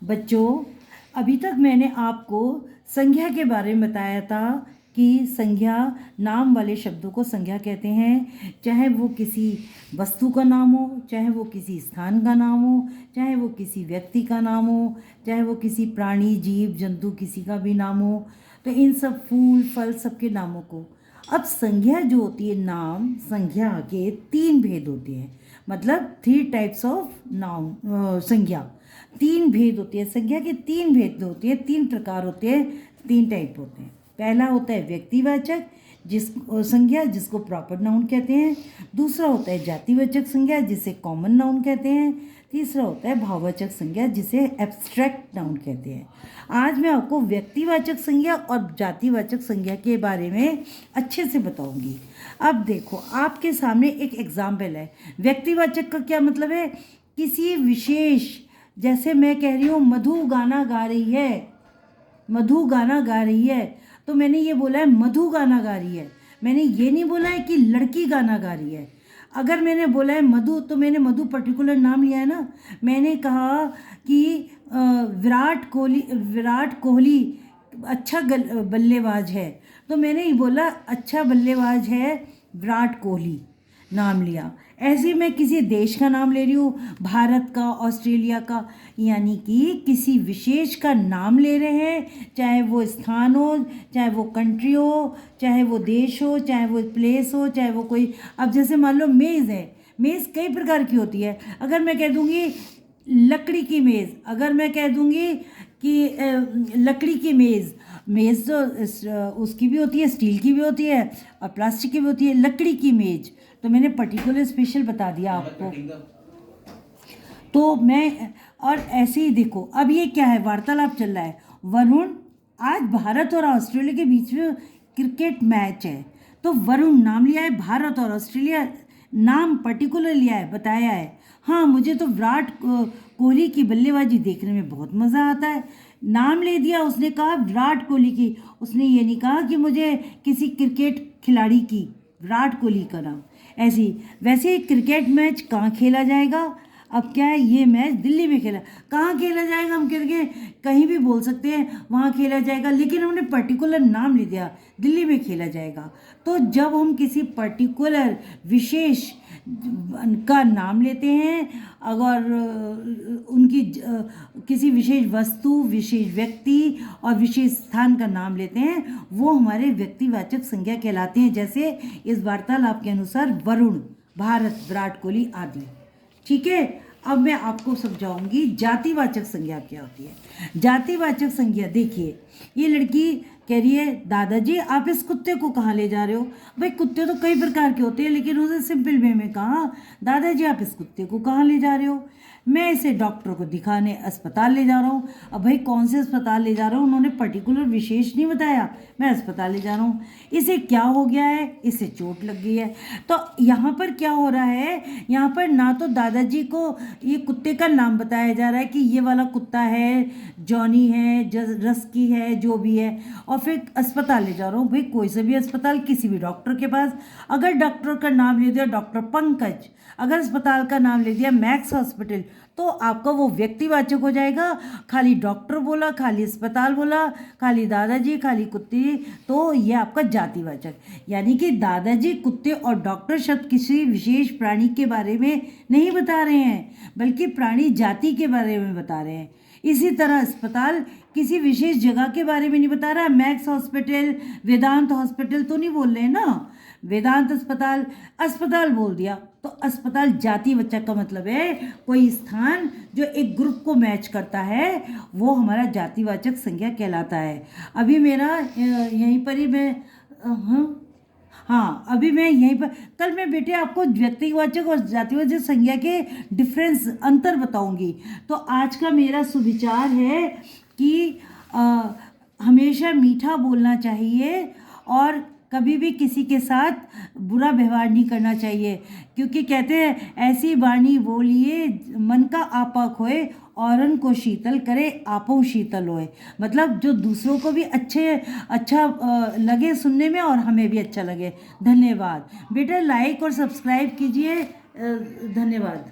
बच्चों, अभी तक मैंने आपको संज्ञा के बारे में बताया था कि संज्ञा नाम वाले शब्दों को संज्ञा कहते हैं। चाहे वो किसी वस्तु का नाम हो, चाहे वो किसी स्थान का नाम हो, चाहे वो किसी व्यक्ति का नाम हो, चाहे वो किसी प्राणी जीव जंतु किसी का भी नाम हो, तो इन सब फूल फल सबके नामों को। अब संज्ञा जो होती है, नाम संज्ञा के 3 भेद होते हैं, मतलब 3 टाइप्स ऑफ नाउन। संज्ञा 3 भेद होती है, संज्ञा के 3 भेद होती है, 3 प्रकार होते हैं, 3 टाइप होते हैं। पहला होता है व्यक्तिवाचक संज्ञा, जिसको प्रॉपर नाउन कहते हैं। दूसरा होता है जातिवाचक संज्ञा, जिसे कॉमन नाउन कहते हैं। तीसरा होता है भाववाचक संज्ञा, जिसे एब्स्ट्रैक्ट नाउन कहते हैं। आज मैं आपको व्यक्तिवाचक संज्ञा और जातिवाचक संज्ञा के बारे में अच्छे से बताऊंगी। अब देखो, आपके सामने एक एग्जाम्पल है। व्यक्तिवाचक का क्या मतलब है? किसी विशेष, जैसे मैं कह रही हूँ मधु गाना गा रही है, मधु गाना गा रही है, तो मैंने ये बोला है मधु गाना गा रही है। मैंने ये नहीं बोला है कि लड़की गाना गा रही है। अगर मैंने बोला है मधु, तो मैंने मधु पर्टिकुलर नाम लिया है ना। मैंने कहा कि विराट कोहली अच्छा बल्लेबाज है, तो मैंने ही बोला अच्छा बल्लेबाज है विराट कोहली, नाम लिया। ऐसे मैं किसी देश का नाम ले रही हूँ, भारत का, ऑस्ट्रेलिया का, यानी कि किसी विशेष का नाम ले रहे हैं। चाहे वो स्थान हो, चाहे वो कंट्री हो, चाहे वो देश हो, चाहे वो प्लेस हो, चाहे वो कोई, अब जैसे मान लो मेज़ है। मेज़ कई प्रकार की होती है। अगर मैं कह दूँगी लकड़ी की मेज़, अगर मैं कह दूँगी कि लकड़ी की मेज़, मेज़ तो उसकी भी होती है, स्टील की भी होती है और प्लास्टिक की भी होती है। लकड़ी की मेज़ तो मैंने पर्टिकुलर स्पेशल बता दिया आपको। तो मैं, और ऐसे ही देखो, अब ये क्या है, वार्तालाप चल रहा है। वरुण, आज भारत और ऑस्ट्रेलिया के बीच में क्रिकेट मैच है, तो वरुण नाम लिया है, भारत और ऑस्ट्रेलिया नाम पर्टिकुलर लिया है, बताया है। हाँ, मुझे तो विराट कोहली की बल्लेबाजी देखने में बहुत मज़ा आता है, नाम ले दिया। उसने कहा विराट कोहली की, उसने ये नहीं कहा कि मुझे किसी क्रिकेट खिलाड़ी की, विराट कोहली का नाम। ऐसे ही वैसे ही क्रिकेट मैच कहाँ खेला जाएगा? अब क्या है, ये मैच दिल्ली में खेला, कहाँ खेला जाएगा? हम करके कहीं भी बोल सकते हैं वहाँ खेला जाएगा, लेकिन हमने पर्टिकुलर नाम ले दिया, दिल्ली में खेला जाएगा। तो जब हम किसी पर्टिकुलर विशेष का नाम लेते हैं, अगर उनकी किसी विशेष वस्तु, विशेष व्यक्ति और विशेष स्थान का नाम लेते हैं, वो हमारे व्यक्तिवाचक संज्ञा कहलाते हैं। जैसे इस वार्तालाप के अनुसार वरुण, भारत, विराट कोहली आदि। ठीक है, अब मैं आपको समझाऊंगी जातिवाचक संज्ञा क्या होती है। जातिवाचक संज्ञा देखिए, ये लड़की कह रही है दादाजी आप इस कुत्ते को कहाँ ले जा रहे हो? भाई कुत्ते तो कई प्रकार के होते हैं, लेकिन उसे सिंपल वे में कहा दादाजी आप इस कुत्ते को कहाँ ले जा रहे हो? मैं इसे डॉक्टर को दिखाने अस्पताल ले जा रहा हूँ। अब भाई कौन से अस्पताल ले जा रहा हूँ, उन्होंने पर्टिकुलर विशेष नहीं बताया, मैं अस्पताल ले जा रहा हूँ। इसे क्या हो गया है? इसे चोट लग गई है। तो यहाँ पर क्या हो रहा है, यहाँ पर ना तो दादाजी को ये कुत्ते का नाम बताया जा रहा है कि ये वाला कुत्ता है, जॉनी है, रस्की है, जो भी है, और फिर अस्पताल ले जा रहा हूँ। भाई कोई से भी अस्पताल, किसी भी डॉक्टर के पास। अगर डॉक्टर का नाम ले दिया डॉक्टर पंकज, अगर अस्पताल का नाम ले दिया मैक्स हॉस्पिटल, तो आपका वो व्यक्तिवाचक हो जाएगा। खाली डॉक्टर बोला, खाली अस्पताल बोला, खाली दादाजी, खाली कुत्ते, तो ये आपका जातिवाचक। यानी कि दादाजी, कुत्ते और डॉक्टर शब्द किसी विशेष प्राणी के बारे में नहीं बता रहे हैं, बल्कि प्राणी जाति के बारे में बता रहे हैं। इसी तरह अस्पताल किसी विशेष जगह के बारे में नहीं बता रहा। मैक्स हॉस्पिटल, वेदांत हॉस्पिटल तो नहीं बोल रहे ना, वेदांत अस्पताल, अस्पताल बोल दिया तो अस्पताल जातिवाचक का मतलब है कोई स्थान जो एक ग्रुप को मैच करता है, वो हमारा जातिवाचक संज्ञा कहलाता है। अभी मेरा यहीं पर ही मैं हाँ, अभी मैं यहीं पर, कल मैं बेटे आपको व्यक्तिवाचक और जातिवाचक संज्ञा के डिफरेंस, अंतर बताऊंगी। तो आज का मेरा सुविचार है कि हमेशा मीठा बोलना चाहिए और कभी भी किसी के साथ बुरा व्यवहार नहीं करना चाहिए, क्योंकि कहते हैं ऐसी वाणी बोलिए मन का आपा खोए, औरन को शीतल करे आपो शीतल होए। मतलब जो दूसरों को भी अच्छा लगे सुनने में और हमें भी अच्छा लगे। धन्यवाद बेटा, लाइक और सब्सक्राइब कीजिए। धन्यवाद।